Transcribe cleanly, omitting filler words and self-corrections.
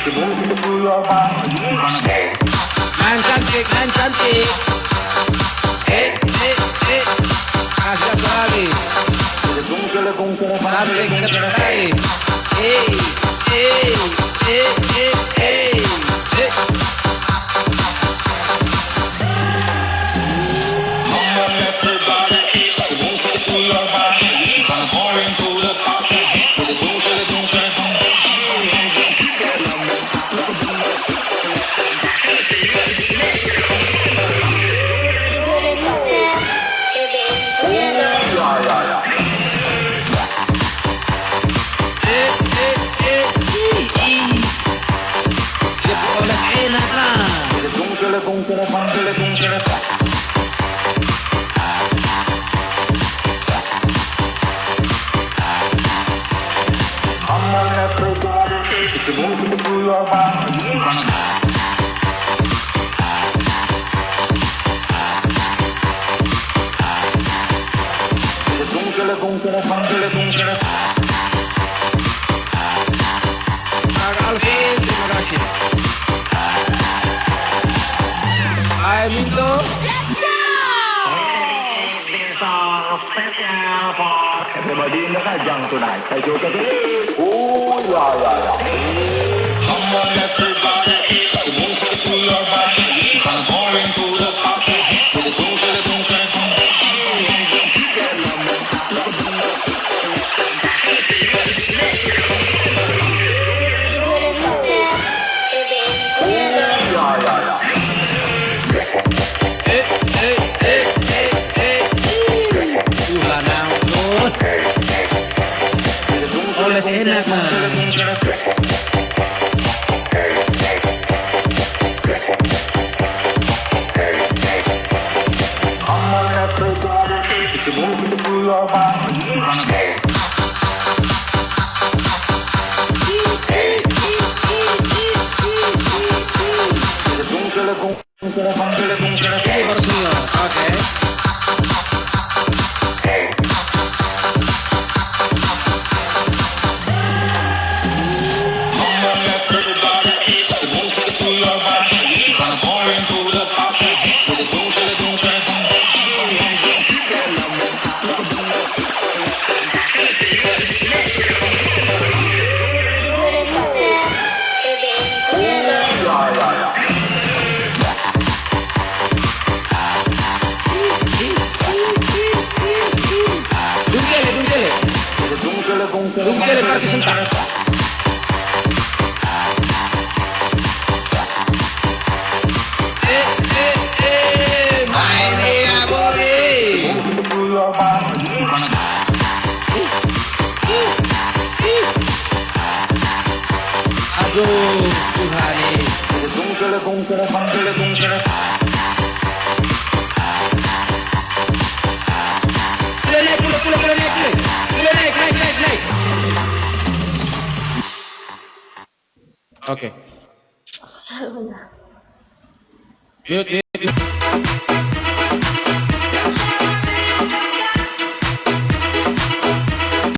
Nan cantik, nan cantik. Kasih satu lagi. Tarik ke terakhir. Eh. Enak lah. Alvin, terima kasih. Hai Minto. Everybody in the Kajang tonight. Say you can oh yeah. Come on everybody, move to your body. I'm going to the party. To the boom, to the boom, to the boom. Oles enak mah. Ini baru senior. Oke. Dungkele parkir sebentar. Main ya boleh. Aduh, Tuhan ini. Naik. Oke. Mute.